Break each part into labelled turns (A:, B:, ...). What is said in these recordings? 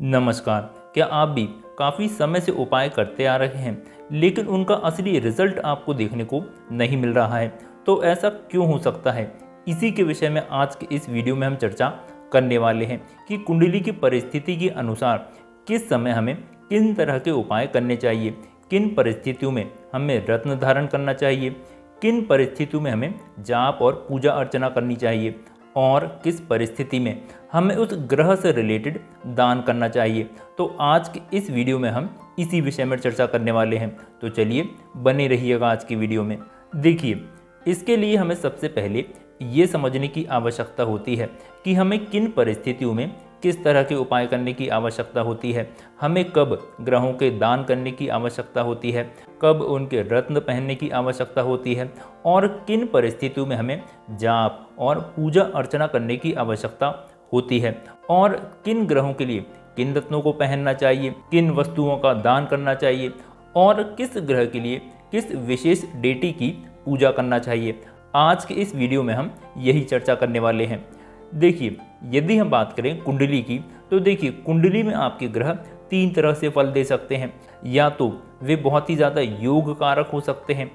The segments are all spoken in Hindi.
A: नमस्कार। क्या आप भी काफ़ी समय से उपाय करते आ रहे हैं लेकिन उनका असली रिजल्ट आपको देखने को नहीं मिल रहा है? तो ऐसा क्यों हो सकता है? इसी के विषय में आज के इस वीडियो में हम चर्चा करने वाले हैं कि कुंडली की परिस्थिति के अनुसार किस समय हमें किन तरह के उपाय करने चाहिए, किन परिस्थितियों में हमें रत्न धारण करना चाहिए, किन परिस्थितियों में हमें जाप और पूजा अर्चना करनी चाहिए और किस परिस्थिति में हमें उस ग्रह से रिलेटेड दान करना चाहिए। तो आज के इस वीडियो में हम इसी विषय में चर्चा करने वाले हैं। तो चलिए बने रहिएगा आज की वीडियो में। देखिए, इसके लिए हमें सबसे पहले ये समझने की आवश्यकता होती है कि हमें किन परिस्थितियों में किस तरह के उपाय करने की आवश्यकता होती है, हमें कब ग्रहों के दान करने की आवश्यकता होती है, कब उनके रत्न पहनने की आवश्यकता होती है और किन परिस्थितियों में हमें जाप और पूजा अर्चना करने की आवश्यकता होती है और किन ग्रहों के लिए किन रत्नों को पहनना चाहिए, किन वस्तुओं का दान करना चाहिए और किस ग्रह के लिए किस विशेष डेटी की पूजा करना चाहिए। आज के इस वीडियो में हम यही चर्चा करने वाले हैं। देखिए, यदि हम बात करें कुंडली की, तो देखिए कुंडली में आपके ग्रह तीन तरह से फल दे सकते हैं। या तो वे बहुत ही ज़्यादा योग कारक हो सकते हैं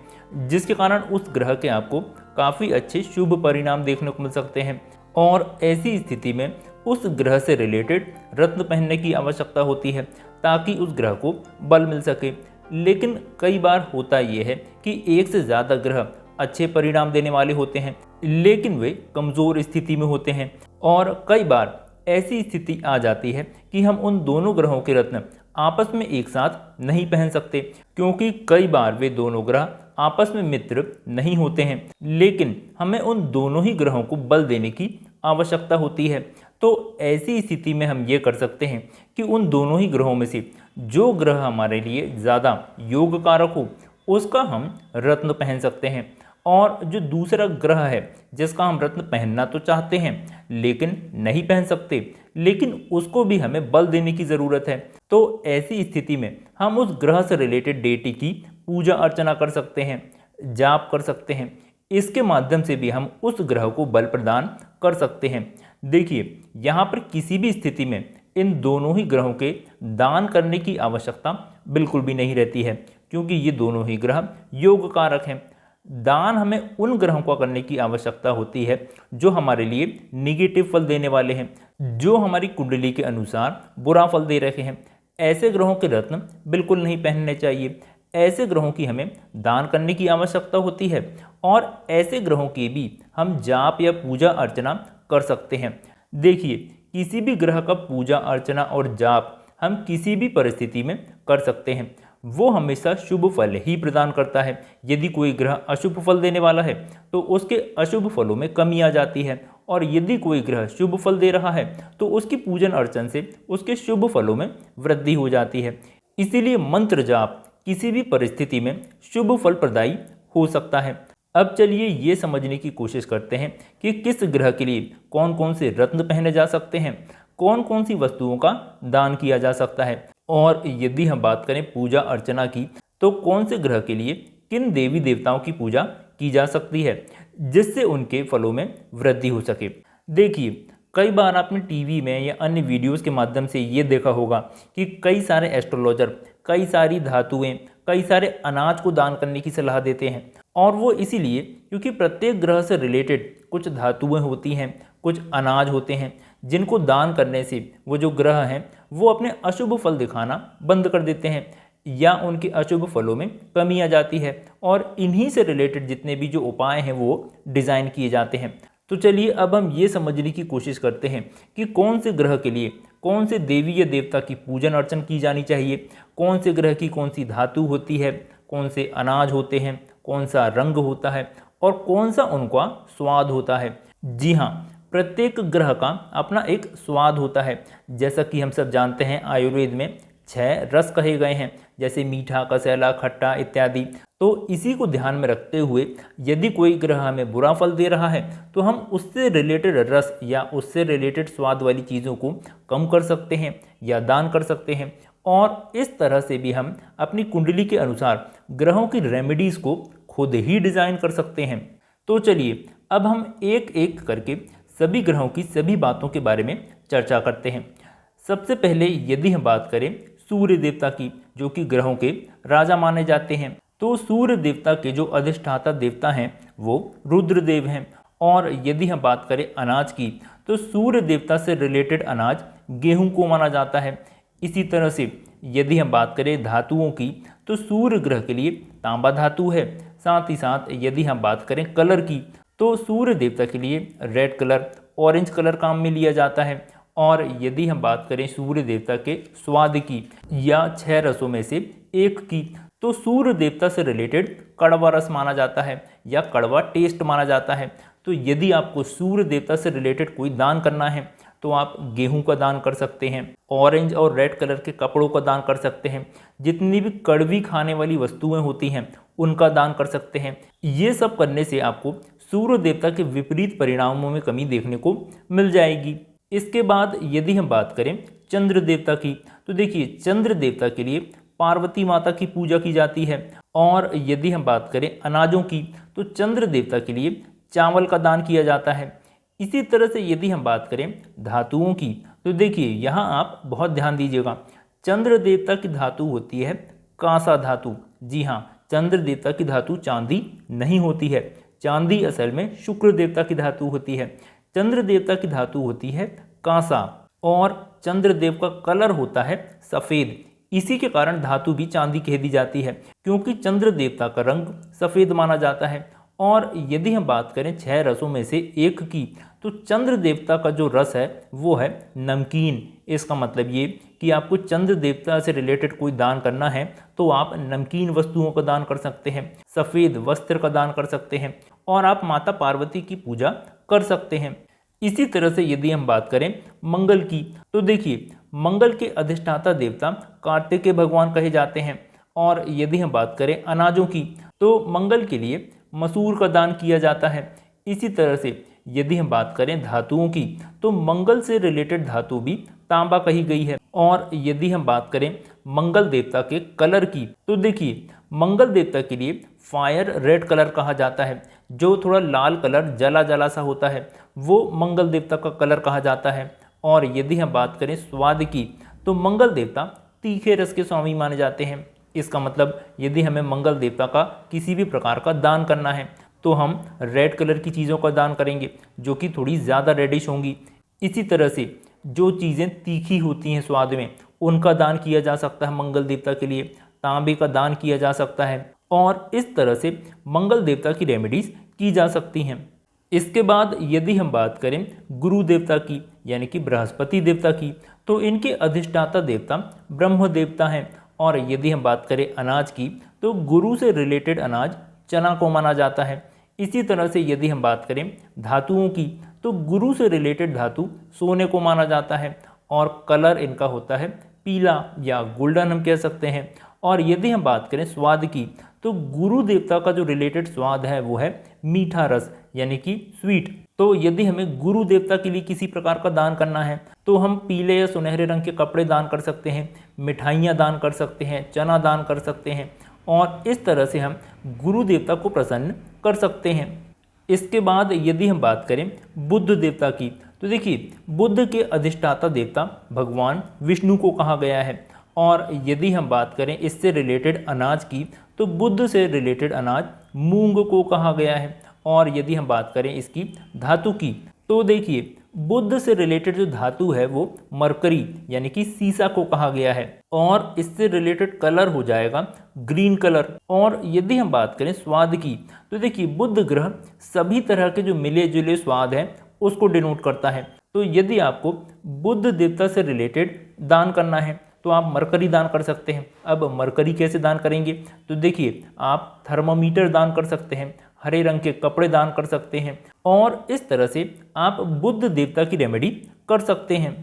A: जिसके कारण उस ग्रह के आपको काफ़ी अच्छे शुभ परिणाम देखने को मिल सकते हैं और ऐसी स्थिति में उस ग्रह से रिलेटेड रत्न पहनने की आवश्यकता होती है ताकि उस ग्रह को बल मिल सके। लेकिन कई बार होता यह है कि एक से ज़्यादा ग्रह अच्छे परिणाम देने वाले होते हैं लेकिन वे कमज़ोर स्थिति में होते हैं और कई बार ऐसी स्थिति आ जाती है कि हम उन दोनों ग्रहों के रत्न आपस में एक साथ नहीं पहन सकते, क्योंकि कई बार वे दोनों ग्रह आपस में मित्र नहीं होते हैं लेकिन हमें उन दोनों ही ग्रहों को बल देने की आवश्यकता होती है। तो ऐसी स्थिति में हम ये कर सकते हैं कि उन दोनों ही ग्रहों में से जो ग्रह हमारे लिए ज़्यादा योग कारक हो उसका हम रत्न पहन सकते हैं और जो दूसरा ग्रह है जिसका हम रत्न पहनना तो चाहते हैं लेकिन नहीं पहन सकते, लेकिन उसको भी हमें बल देने की ज़रूरत है, तो ऐसी स्थिति में हम उस ग्रह से रिलेटेड डेटी की पूजा अर्चना कर सकते हैं, जाप कर सकते हैं। इसके माध्यम से भी हम उस ग्रह को बल प्रदान कर सकते हैं। देखिए, यहाँ पर किसी भी स्थिति में इन दोनों ही ग्रहों के दान करने की आवश्यकता बिल्कुल भी नहीं रहती है, क्योंकि ये दोनों ही ग्रह योग कारक हैं। दान हमें उन ग्रहों का करने की आवश्यकता होती है जो हमारे लिए निगेटिव फल देने वाले हैं, जो हमारी कुंडली के अनुसार बुरा फल दे रहे हैं। ऐसे ग्रहों के रत्न बिल्कुल नहीं पहनने चाहिए। ऐसे ग्रहों की हमें दान करने की आवश्यकता होती है और ऐसे ग्रहों की भी हम जाप या पूजा अर्चना कर सकते हैं। देखिए, किसी भी ग्रह का पूजा अर्चना और जाप हम किसी भी परिस्थिति में कर सकते हैं, वो हमेशा शुभ फल ही प्रदान करता है। यदि कोई ग्रह अशुभ फल देने वाला है तो उसके अशुभ फलों में कमी आ जाती है और यदि कोई ग्रह शुभ फल दे रहा है तो उसकी पूजन अर्चन से उसके शुभ फलों में वृद्धि हो जाती है। इसीलिए मंत्र जाप किसी भी परिस्थिति में शुभ फल प्रदायी हो सकता है। अब चलिए ये समझने की कोशिश करते हैं कि किस ग्रह के लिए कौन कौन से रत्न पहने जा सकते हैं, कौन कौन सी वस्तुओं का दान किया जा सकता है और यदि हम बात करें पूजा अर्चना की तो कौन से ग्रह के लिए किन देवी देवताओं की पूजा की जा सकती है जिससे उनके फलों में वृद्धि हो सके। देखिए, कई बार आपने टीवी में या अन्य वीडियोस के माध्यम से ये देखा होगा कि कई सारे एस्ट्रोलॉजर कई सारी धातुएं, कई सारे अनाज को दान करने की सलाह देते हैं और वो इसीलिए क्योंकि प्रत्येक ग्रह से रिलेटेड कुछ धातुएं होती हैं, कुछ अनाज होते हैं जिनको दान करने से वो जो ग्रह हैं वो अपने अशुभ फल दिखाना बंद कर देते हैं या उनके अशुभ फलों में कमी आ जाती है और इन्हीं से रिलेटेड जितने भी जो उपाय हैं वो डिज़ाइन किए जाते हैं। तो चलिए अब हम ये समझने की कोशिश करते हैं कि कौन से ग्रह के लिए कौन से देवी या देवता की पूजन अर्चन की जानी चाहिए, कौन से ग्रह की कौन सी धातु होती है, कौन से अनाज होते हैं, कौन सा रंग होता है और कौन सा उनका स्वाद होता है। जी हाँ, प्रत्येक ग्रह का अपना एक स्वाद होता है। जैसा कि हम सब जानते हैं आयुर्वेद में 6 रस कहे गए हैं, जैसे मीठा, कसैला, खट्टा इत्यादि। तो इसी को ध्यान में रखते हुए यदि कोई ग्रह हमें बुरा फल दे रहा है तो हम उससे रिलेटेड रस या उससे रिलेटेड स्वाद वाली चीज़ों को कम कर सकते हैं या दान कर सकते हैं और इस तरह से भी हम अपनी कुंडली के अनुसार ग्रहों की रेमेडीज़ को खुद ही डिज़ाइन कर सकते हैं। तो चलिए अब हम एक एक करके सभी ग्रहों की सभी बातों के बारे में चर्चा करते हैं। सबसे पहले यदि हम बात करें सूर्य देवता की, जो कि ग्रहों के राजा माने जाते हैं, तो सूर्य देवता के जो अधिष्ठाता देवता हैं वो रुद्रदेव हैं। और यदि हम बात करें अनाज की, तो सूर्य देवता से रिलेटेड अनाज गेहूं को माना जाता है। इसी तरह से यदि हम बात करें धातुओं की, तो सूर्य ग्रह के लिए तांबा धातु है। साथ ही साथ यदि हम बात करें कलर की, तो सूर्य देवता के लिए रेड कलर, ऑरेंज कलर काम में लिया जाता है। और यदि हम बात करें सूर्य देवता के स्वाद की या 6 रसों में से एक की, तो सूर्य देवता से रिलेटेड कड़वा रस माना जाता है या कड़वा टेस्ट माना जाता है। तो यदि आपको सूर्य देवता से रिलेटेड कोई दान करना है तो आप गेहूं का दान कर सकते हैं, ऑरेंज और रेड कलर के कपड़ों का दान कर सकते हैं, जितनी भी कड़वी खाने वाली वस्तुएं होती हैं उनका दान कर सकते हैं। ये सब करने से आपको सूर्य देवता के विपरीत परिणामों में कमी देखने को मिल जाएगी। इसके बाद यदि हम बात करें चंद्र देवता की, तो देखिए चंद्र देवता के लिए पार्वती माता की पूजा की जाती है। और यदि हम बात करें अनाजों की, तो चंद्र देवता के लिए चावल का दान किया जाता है। इसी तरह से यदि हम बात करें धातुओं की, तो देखिए यहाँ आप बहुत ध्यान दीजिएगा, चंद्र देवता की धातु होती है कांसा धातु। जी हाँ, चंद्र देवता की धातु चांदी नहीं होती है, चांदी असल में शुक्र देवता की धातु होती है। चंद्र देवता की धातु होती है कांसा और चंद्रदेव का कलर होता है सफ़ेद। इसी के कारण धातु भी चांदी कह दी जाती है, क्योंकि चंद्र देवता का रंग सफ़ेद माना जाता है। और यदि हम बात करें 6 रसों में से एक की, तो चंद्र देवता का जो रस है वो है नमकीन। इसका मतलब ये कि आपको चंद्र देवता से रिलेटेड कोई दान करना है तो आप नमकीन वस्तुओं का दान कर सकते हैं, सफ़ेद वस्त्र का दान कर सकते हैं और आप माता पार्वती की पूजा कर सकते हैं। इसी तरह से यदि हम बात करें मंगल की, तो देखिए मंगल के अधिष्ठाता देवता कार्तिकेय भगवान कहे जाते हैं। और यदि हम बात करें अनाजों की, तो मंगल के लिए मसूर का दान किया जाता है। इसी तरह से यदि हम बात करें धातुओं की, तो मंगल से रिलेटेड धातु भी तांबा कही गई है। और यदि हम बात करें मंगल देवता के कलर की, तो देखिए मंगल देवता के लिए फायर रेड कलर कहा जाता है, जो थोड़ा लाल कलर जला जला सा होता है, वो मंगल देवता का कलर कहा जाता है। और यदि हम बात करें स्वाद की, तो मंगल देवता तीखे रस के स्वामी माने जाते हैं। इसका मतलब यदि हमें मंगल देवता का किसी भी प्रकार का दान करना है तो हम रेड कलर की चीज़ों का दान करेंगे, जो कि थोड़ी ज़्यादा रेडिश होंगी। इसी तरह से जो चीज़ें तीखी होती हैं स्वाद में, उनका दान किया जा सकता है मंगल देवता के लिए, तांबे का दान किया जा सकता है। और इस तरह से मंगल देवता की रेमेडीज़ की जा सकती हैं। इसके बाद यदि हम बात करें गुरु देवता की, यानी कि बृहस्पति देवता की, तो इनके अधिष्ठाता देवता ब्रह्म देवता हैं। और यदि हम बात करें अनाज की, तो गुरु से रिलेटेड अनाज चना को माना जाता है। इसी तरह से यदि हम बात करें धातुओं की, तो गुरु से रिलेटेड धातु सोने को माना जाता है और कलर इनका होता है पीला या गोल्डन हम कह सकते हैं। और यदि हम बात करें स्वाद की, तो गुरु देवता का जो रिलेटेड स्वाद है वो है मीठा रस, यानी कि स्वीट। तो यदि हमें गुरु देवता के लिए किसी प्रकार का दान करना है तो हम पीले या सुनहरे रंग के कपड़े दान कर सकते हैं, मिठाइयाँ दान कर सकते हैं, चना दान कर सकते हैं और इस तरह से हम गुरु देवता को प्रसन्न कर सकते हैं। इसके बाद यदि हम बात करें बुध देवता की, तो देखिए बुध के अधिष्ठाता देवता भगवान विष्णु को कहा गया है। और यदि हम बात करें इससे रिलेटेड अनाज की, तो बुध से रिलेटेड अनाज मूंग को कहा गया है। और यदि हम बात करें इसकी धातु की, तो देखिए बुध से रिलेटेड जो धातु है वो मरकरी यानी कि सीसा को कहा गया है और इससे रिलेटेड कलर हो जाएगा ग्रीन कलर। और यदि हम बात करें स्वाद की, तो देखिए बुध ग्रह सभी तरह के जो मिले जुले स्वाद हैं उसको डिनोट करता है। तो यदि आपको बुध देवता से रिलेटेड दान करना है तो आप मरकरी दान कर सकते हैं। अब मरकरी कैसे दान करेंगे, तो देखिए आप थर्मामीटर दान कर सकते हैं, हरे रंग के कपड़े दान कर सकते हैं और इस तरह से आप बुध देवता की रेमेडी कर सकते हैं।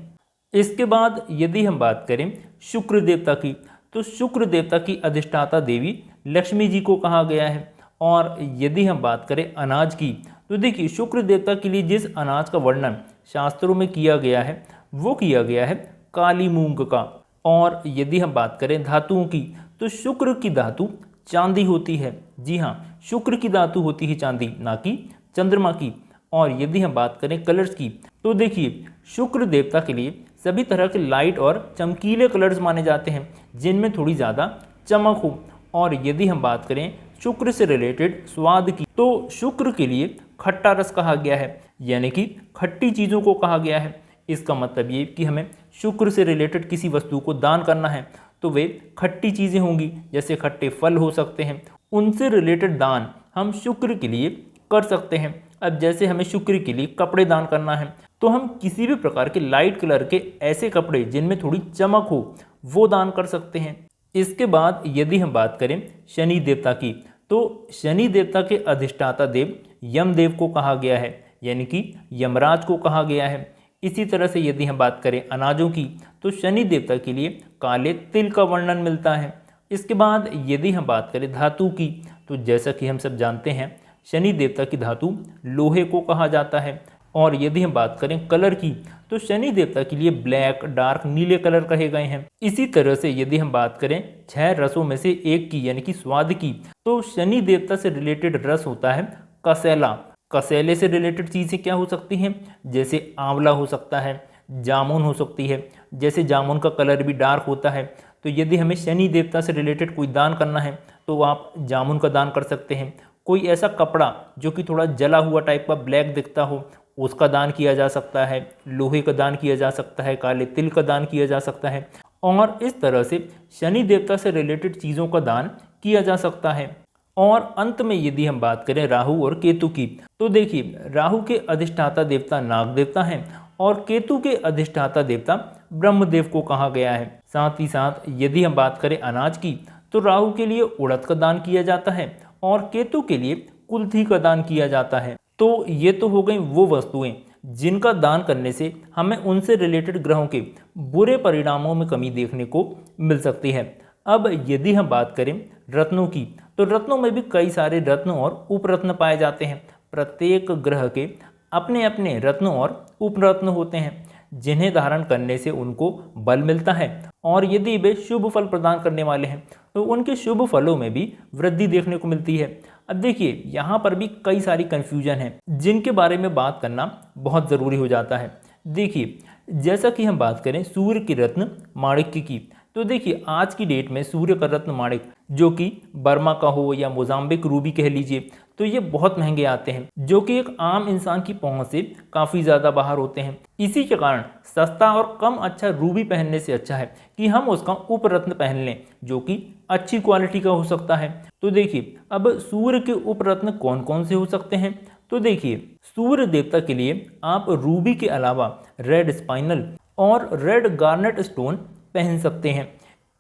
A: इसके बाद यदि हम बात करें शुक्र देवता की, तो शुक्र देवता की अधिष्ठाता देवी लक्ष्मी जी को कहा गया है। और यदि हम बात करें अनाज की, तो देखिए शुक्र देवता के लिए जिस अनाज का वर्णन शास्त्रों में किया गया है वो किया गया है काली मूंग का। और यदि हम बात करें धातुओं की, तो शुक्र की धातु चांदी होती है। जी हाँ, शुक्र की धातु होती है चांदी, ना कि चंद्रमा की। और यदि हम बात करें कलर्स की, तो देखिए शुक्र देवता के लिए सभी तरह के लाइट और चमकीले कलर्स माने जाते हैं जिनमें थोड़ी ज़्यादा चमक हो। और यदि हम बात करें शुक्र से रिलेटेड स्वाद की, तो शुक्र के लिए खट्टा रस कहा गया है, यानी कि खट्टी चीज़ों को कहा गया है। इसका मतलब ये कि हमें शुक्र से रिलेटेड किसी वस्तु को दान करना है तो वे खट्टी चीज़ें होंगी, जैसे खट्टे फल हो सकते हैं, उनसे रिलेटेड दान हम शुक्र के लिए कर सकते हैं। अब जैसे हमें शुक्र के लिए कपड़े दान करना है तो हम किसी भी प्रकार के लाइट कलर के ऐसे कपड़े जिनमें थोड़ी चमक हो वो दान कर सकते हैं। इसके बाद यदि हम बात करें शनि देवता की, तो शनि देवता के अधिष्ठाता देव यमदेव को कहा गया है, यानी कि यमराज को कहा गया है। इसी तरह से यदि हम बात करें अनाजों की, तो शनि देवता के लिए काले तिल का वर्णन मिलता है। इसके बाद यदि हम बात करें धातु की, तो जैसा कि हम सब जानते हैं शनि देवता की धातु लोहे को कहा जाता है। और यदि हम बात करें कलर की, तो शनि देवता के लिए ब्लैक, डार्क नीले कलर कहे गए हैं। इसी तरह से यदि हम बात करें 6 रसों में से एक की, यानी कि स्वाद की, तो शनि देवता से रिलेटेड रस होता है कसेला। कसेले से रिलेटेड चीज़ें क्या हो सकती हैं, जैसे आंवला हो सकता है, जामुन हो सकती है। जैसे जामुन का कलर भी डार्क होता है, तो यदि हमें शनि देवता से रिलेटेड कोई दान करना है तो आप जामुन का दान कर सकते हैं। कोई ऐसा कपड़ा जो कि थोड़ा जला हुआ टाइप का ब्लैक दिखता हो, उसका दान किया जा सकता है। लोहे का दान किया जा सकता है, काले तिल का दान किया जा सकता है। और इस तरह से शनि देवता से रिलेटेड चीज़ों का दान किया जा सकता है। और अंत में यदि हम बात करें राहु और केतु की, तो देखिए राहु के अधिष्ठाता देवता नाग देवता हैं और केतु के अधिष्ठाता देवता ब्रह्मदेव को कहा गया है। साथ ही साथ यदि हम बात करें अनाज की, तो राहु के लिए उड़द का दान किया जाता है और केतु के लिए कुल्थी का दान किया जाता है। तो ये तो हो गई वो वस्तुएं जिनका दान करने से हमें उनसे रिलेटेड ग्रहों के बुरे परिणामों में कमी देखने को मिल सकती है। अब यदि हम बात करें रत्नों की, तो रत्नों में भी कई सारे रत्न और उपरत्न पाए जाते हैं। प्रत्येक ग्रह के अपने अपने रत्न और उपरत्न होते हैं जिन्हें धारण करने से उनको बल मिलता है, और यदि वे शुभ फल प्रदान करने वाले हैं तो उनके शुभ फलों में भी वृद्धि देखने को मिलती है। अब देखिए यहाँ पर भी कई सारी कन्फ्यूजन है जिनके बारे में बात करना बहुत ज़रूरी हो जाता है। देखिए जैसा कि हम बात करें सूर्य की रत्न माणिक्य की, तो देखिए आज की डेट में सूर्य का रत्न माणिक जो कि बर्मा का हो या मोजाम्बिक रूबी कह लीजिए, तो ये बहुत महंगे आते हैं जो कि एक आम इंसान की पहुंच से काफ़ी ज़्यादा बाहर होते हैं। इसी के कारण सस्ता और कम अच्छा रूबी पहनने से अच्छा है कि हम उसका उपरत्न पहन लें जो कि अच्छी क्वालिटी का हो सकता है। तो देखिए अब सूर्य के उपरत्न कौन कौन से हो सकते हैं, तो देखिए सूर्य देवता के लिए आप रूबी के अलावा रेड स्पाइनल और रेड गार्नेट स्टोन पहन सकते हैं।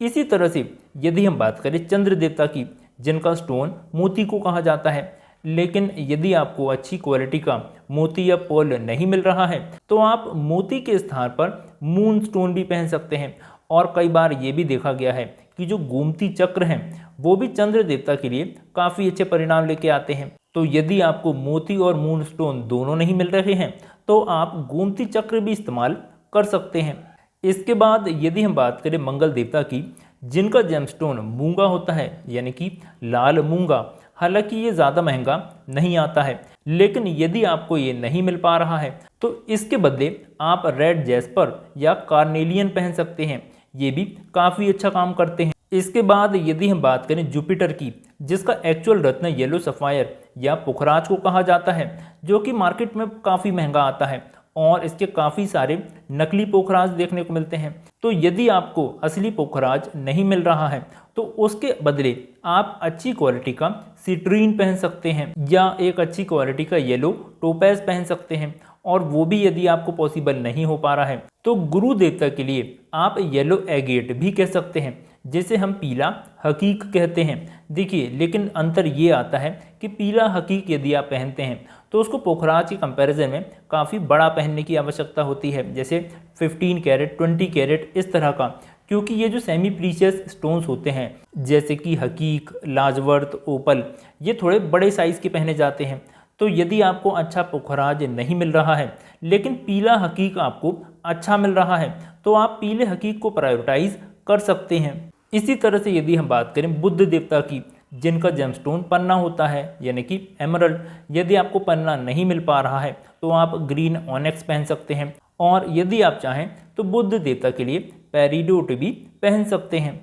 A: इसी तरह से यदि हम बात करें चंद्र देवता की, जिनका स्टोन मोती को कहा जाता है, लेकिन यदि आपको अच्छी क्वालिटी का मोती या पर्ल नहीं मिल रहा है तो आप मोती के स्थान पर मून स्टोन भी पहन सकते हैं। और कई बार ये भी देखा गया है कि जो गोमती चक्र हैं वो भी चंद्र देवता के लिए काफ़ी अच्छे परिणाम लेके आते हैं। तो यदि आपको मोती और मून स्टोन दोनों नहीं मिल रहे हैं तो आप गोमती चक्र भी इस्तेमाल कर सकते हैं। इसके बाद यदि हम बात करें मंगल देवता की, जिनका जेमस्टोन मूंगा होता है, यानी कि लाल मूंगा। हालांकि ये ज़्यादा महंगा नहीं आता है, लेकिन यदि आपको ये नहीं मिल पा रहा है तो इसके बदले आप रेड जैस्पर या कार्नेलियन पहन सकते हैं, ये भी काफ़ी अच्छा काम करते हैं। इसके बाद यदि हम बात करें जुपिटर की, जिसका एक्चुअल रत्न येलो सफ़ायर या पुखराज को कहा जाता है, जो कि मार्केट में काफ़ी महंगा आता है और इसके काफ़ी सारे नकली पोखराज देखने को मिलते हैं। तो यदि आपको असली पोखराज नहीं मिल रहा है तो उसके बदले आप अच्छी क्वालिटी का सिट्रीन पहन सकते हैं या एक अच्छी क्वालिटी का येलो टोपैज पहन सकते हैं। और वो भी यदि आपको पॉसिबल नहीं हो पा रहा है तो गुरु देवता के लिए आप येलो एगेट भी कह सकते हैं, जिसे हम पीला हकीक कहते हैं। देखिए लेकिन अंतर ये आता है कि पीला हकीक यदि आप पहनते हैं तो उसको पोखराज के कंपैरिजन में काफ़ी बड़ा पहनने की आवश्यकता होती है, जैसे 15 कैरेट, 20 कैरेट इस तरह का, क्योंकि ये जो सेमी प्रीशियस स्टोन्स होते हैं जैसे कि हकीक, लाजवर्त, ओपल, ये थोड़े बड़े साइज़ के पहने जाते हैं। तो यदि आपको अच्छा पोखराज नहीं मिल रहा है लेकिन पीला हकीक आपको अच्छा मिल रहा है तो आप पीले हकीक को प्रायोरिटाइज कर सकते हैं। इसी तरह से यदि हम बात करें बुद्ध देवता की, जिनका जेमस्टोन पन्ना होता है, यानी कि एमरल्ड, यदि आपको पन्ना नहीं मिल पा रहा है तो आप ग्रीन ऑनेक्स पहन सकते हैं। और यदि आप चाहें तो बुध देवता के लिए पेरिडोट भी पहन सकते हैं।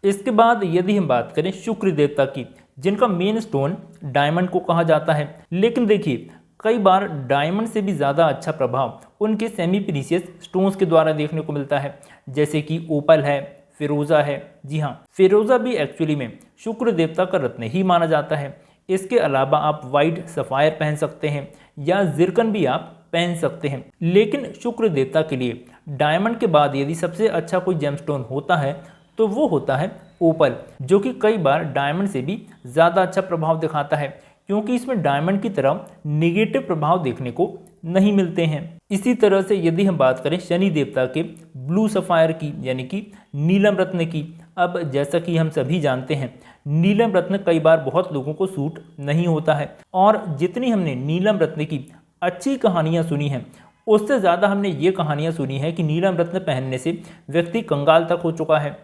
A: इसके बाद यदि हम बात करें शुक्र देवता की, जिनका मेन स्टोन डायमंड को कहा जाता है, लेकिन देखिए कई बार डायमंड से भी ज़्यादा अच्छा प्रभाव उनके सेमी प्रीशियस स्टोन्स के द्वारा देखने को मिलता है, जैसे कि ओपल है, फिरोज़ा है। जी हाँ, फिरोज़ा भी एक्चुअली में शुक्र देवता का रत्न ही माना जाता है। इसके अलावा आप वाइट सफ़ायर पहन सकते हैं या जिरकन भी आप पहन सकते हैं। लेकिन शुक्र देवता के लिए डायमंड के बाद यदि सबसे अच्छा कोई जेमस्टोन होता है तो वो होता है ओपल, जो कि कई बार डायमंड से भी ज़्यादा अच्छा प्रभाव दिखाता है, क्योंकि इसमें डायमंड की तरह निगेटिव प्रभाव देखने को नहीं मिलते हैं। इसी तरह से यदि हम बात करें शनि देवता के ब्लू सफ़ायर की, यानी कि नीलम रत्न की, अब जैसा कि हम सभी जानते हैं नीलम रत्न कई बार बहुत लोगों को सूट नहीं होता है, और जितनी हमने नीलम रत्न की अच्छी कहानियाँ सुनी हैं उससे ज़्यादा हमने ये कहानियाँ सुनी है कि नीलम रत्न पहनने से व्यक्ति कंगाल तक हो चुका है।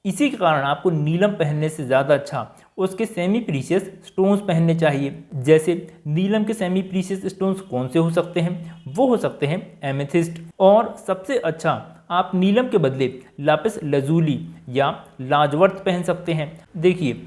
A: इसी के कारण आपको नीलम पहनने से ज़्यादा अच्छा उसके सेमी प्रीशियस स्टोन्स पहनने चाहिए। जैसे नीलम के सेमी प्रीशियस स्टोन्स कौन से हो सकते हैं? वो हो सकते हैं एमेथिस्ट, और सबसे अच्छा आप नीलम के बदले लापिस लजूली या लाजवर्थ पहन सकते हैं। देखिए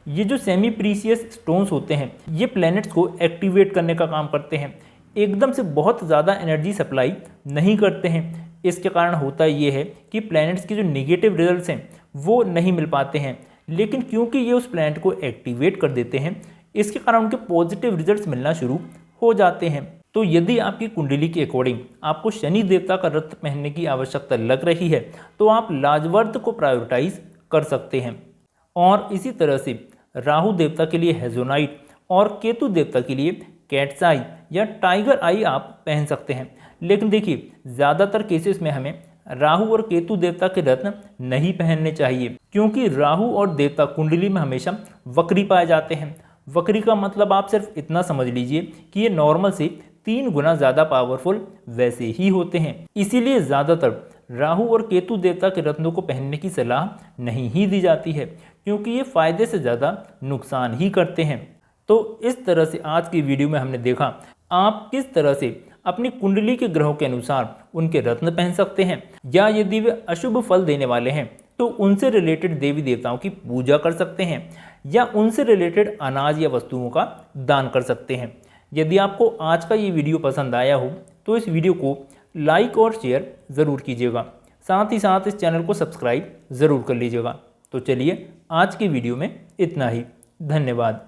A: ये जो सेमी प्रीशियस स्टोन्स होते हैं ये प्लैनेट्स को एक्टिवेट करने का काम करते हैं, एकदम से बहुत ज़्यादा एनर्जी सप्लाई नहीं करते हैं। इसके कारण होता ये है कि प्लैनेट्स के जो नेगेटिव रिजल्ट्स हैं वो नहीं मिल पाते हैं, लेकिन क्योंकि ये उस प्लैनेट को एक्टिवेट कर देते हैं इसके कारण उनके पॉजिटिव रिजल्ट्स मिलना शुरू हो जाते हैं। तो यदि आपकी कुंडली के अकॉर्डिंग आपको शनि देवता का रत्न पहनने की आवश्यकता लग रही है तो आप लाजवर्थ को प्रायोरिटाइज कर सकते हैं। और इसी तरह से राहु देवता के लिए हेजोनाइट और केतु देवता के लिए कैट्स आई या टाइगर आई आप पहन सकते हैं। लेकिन देखिए ज़्यादातर केसेस में हमें राहु और केतु देवता के रत्न नहीं पहनने चाहिए, क्योंकि राहु और देवता कुंडली में हमेशा वक्री पाए जाते हैं। वक्री का मतलब आप सिर्फ इतना समझ लीजिए कि ये नॉर्मल से 3 गुना ज़्यादा पावरफुल वैसे ही होते हैं। इसीलिए ज़्यादातर राहु और केतु देवता के रत्नों को पहनने की सलाह नहीं ही दी जाती है, क्योंकि ये फायदे से ज़्यादा नुकसान ही करते हैं। तो इस तरह से आज की वीडियो में हमने देखा आप किस तरह से अपनी कुंडली के ग्रहों के अनुसार उनके रत्न पहन सकते हैं, या यदि वे अशुभ फल देने वाले हैं तो उनसे रिलेटेड देवी देवताओं की पूजा कर सकते हैं, या उनसे रिलेटेड अनाज या वस्तुओं का दान कर सकते हैं। यदि आपको आज का ये वीडियो पसंद आया हो तो इस वीडियो को लाइक और शेयर ज़रूर कीजिएगा, साथ ही साथ इस चैनल को सब्सक्राइब ज़रूर कर लीजिएगा। तो चलिए आज की वीडियो में इतना ही, धन्यवाद।